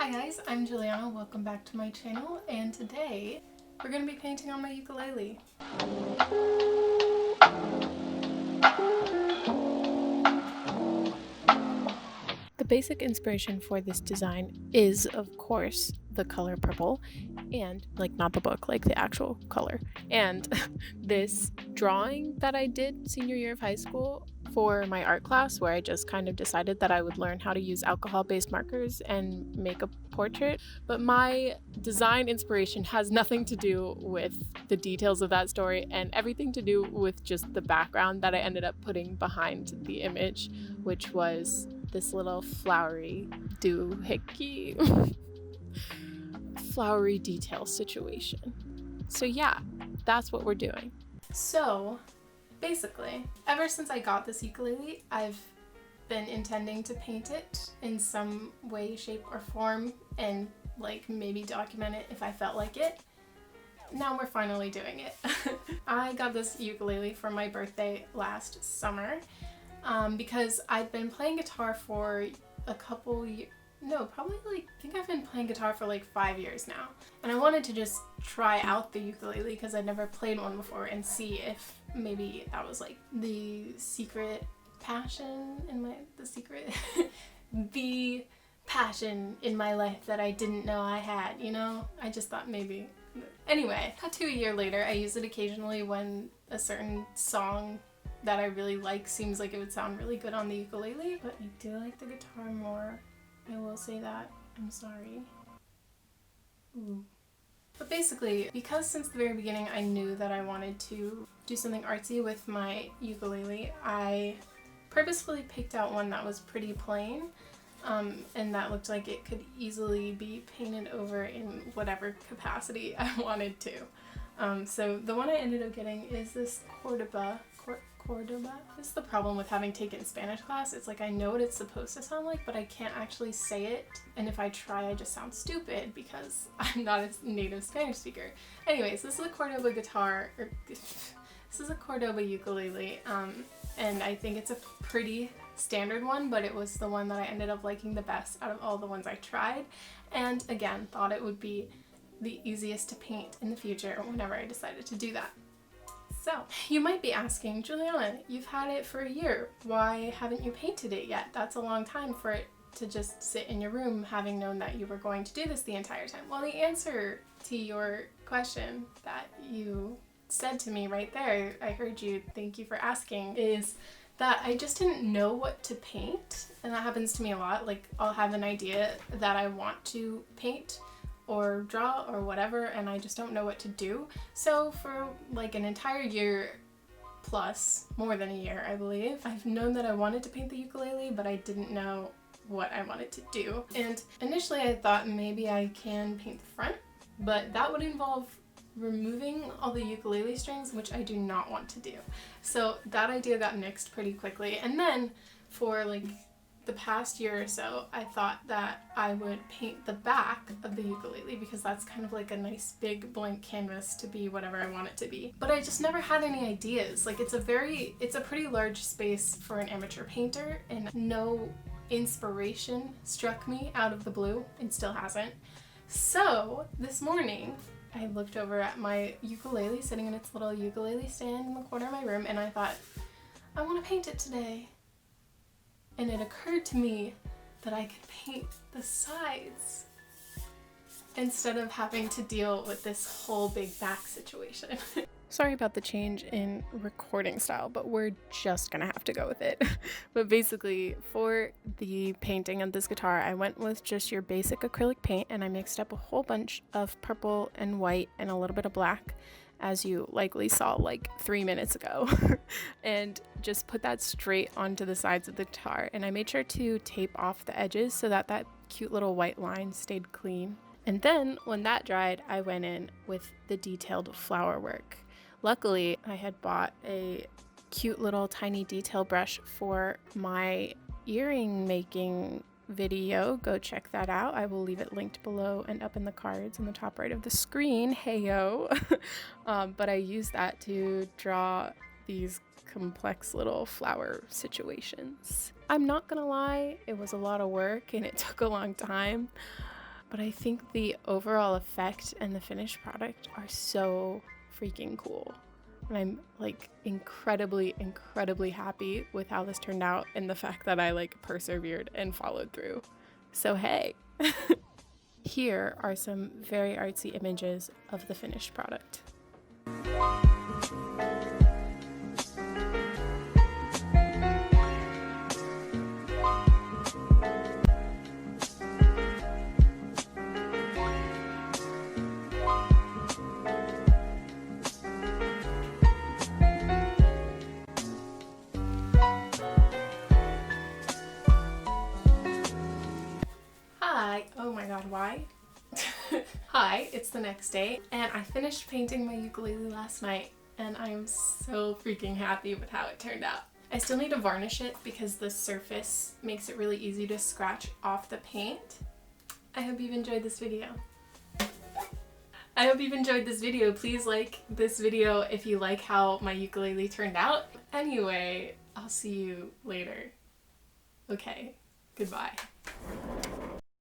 Hi guys, I'm Juliana, welcome back to my channel, and today we're going to be painting on my ukulele. The basic inspiration for this design is, of course, the color purple, and not the book, like the actual color. And this drawing that I did senior year of high school for my art class, where I just kind of decided that I would learn how to use alcohol-based markers and make a portrait. But my design inspiration has nothing to do with the details of that story and everything to do with just the background that I ended up putting behind the image, which was this little flowery doohickey flowery detail situation. So yeah, that's what we're doing. So basically, ever since I got this ukulele, I've been intending to paint it in some way, shape, or form and maybe document it if I felt like it. Now we're finally doing it. I got this ukulele for my birthday last summer because I'd been playing guitar for a couple years. No, probably I think I've been playing guitar for 5 years now. And I wanted to just try out the ukulele because I'd never played one before and see if maybe that was the secret passion in my, the passion in my life that I didn't know I had, you know? I just thought maybe. Anyway, cut to a year later, I use it occasionally when a certain song that I really like seems like it would sound really good on the ukulele, but I do like the guitar more. I will say that. I'm sorry. Ooh. But basically, because since the very beginning I knew that I wanted to do something artsy with my ukulele, I purposefully picked out one that was pretty plain, and that looked like it could easily be painted over in whatever capacity I wanted to. So the one I ended up getting is this cordoba. Cordoba? This is the problem with having taken Spanish class. It's I know what it's supposed to sound like, but I can't actually say it. And if I try, I just sound stupid because I'm not a native Spanish speaker. Anyways, this is a Cordoba guitar, or this is a Cordoba ukulele, and I think it's a pretty standard one, but it was the one that I ended up liking the best out of all the ones I tried. And again, thought it would be the easiest to paint in the future whenever I decided to do that. So, you might be asking, Juliana, you've had it for a year. Why haven't you painted it yet? That's a long time for it to just sit in your room, having known that you were going to do this the entire time. Well, the answer to your question that you said to me right there, I heard you, thank you for asking, is that I just didn't know what to paint. And that happens to me a lot. I'll have an idea that I want to paint or draw or whatever, and I just don't know what to do. So for an entire year plus, more than a year I believe, I've known that I wanted to paint the ukulele, but I didn't know what I wanted to do. And initially I thought maybe I can paint the front, but that would involve removing all the ukulele strings, which I do not want to do. So that idea got nixed pretty quickly. And then for the past year or so, I thought that I would paint the back of the ukulele because that's kind of a nice big blank canvas to be whatever I want it to be. But I just never had any ideas. It's a pretty large space for an amateur painter, and no inspiration struck me out of the blue, and still hasn't. So this morning, I looked over at my ukulele sitting in its little ukulele stand in the corner of my room, and I thought, I want to paint it today. And it occurred to me that I could paint the sides instead of having to deal with this whole big back situation. Sorry about the change in recording style, but we're just gonna have to go with it. But basically, for the painting of this guitar, I went with just your basic acrylic paint, and I mixed up a whole bunch of purple and white and a little bit of black, as you likely saw 3 minutes ago, and just put that straight onto the sides of the guitar. And I made sure to tape off the edges so that that cute little white line stayed clean. And then when that dried, I went in with the detailed flower work. Luckily, I had bought a cute little tiny detail brush for my earring making video. Go check that out. I will leave it linked below and up in the cards in the top right of the screen. Heyo. But I used that to draw these complex little flower situations. I'm not gonna lie, it was a lot of work and it took a long time, but I think the overall effect and the finished product are so freaking cool. And I'm like incredibly, incredibly happy with how this turned out and the fact that I like persevered and followed through. So hey, here are some very artsy images of the finished product. Hi, oh my god, why? Hi, it's the next day, and I finished painting my ukulele last night, and I'm so freaking happy with how it turned out. I still need to varnish it because the surface makes it really easy to scratch off the paint. I hope you've enjoyed this video. Please like this video if you like how my ukulele turned out. Anyway, I'll see you later. Okay, goodbye.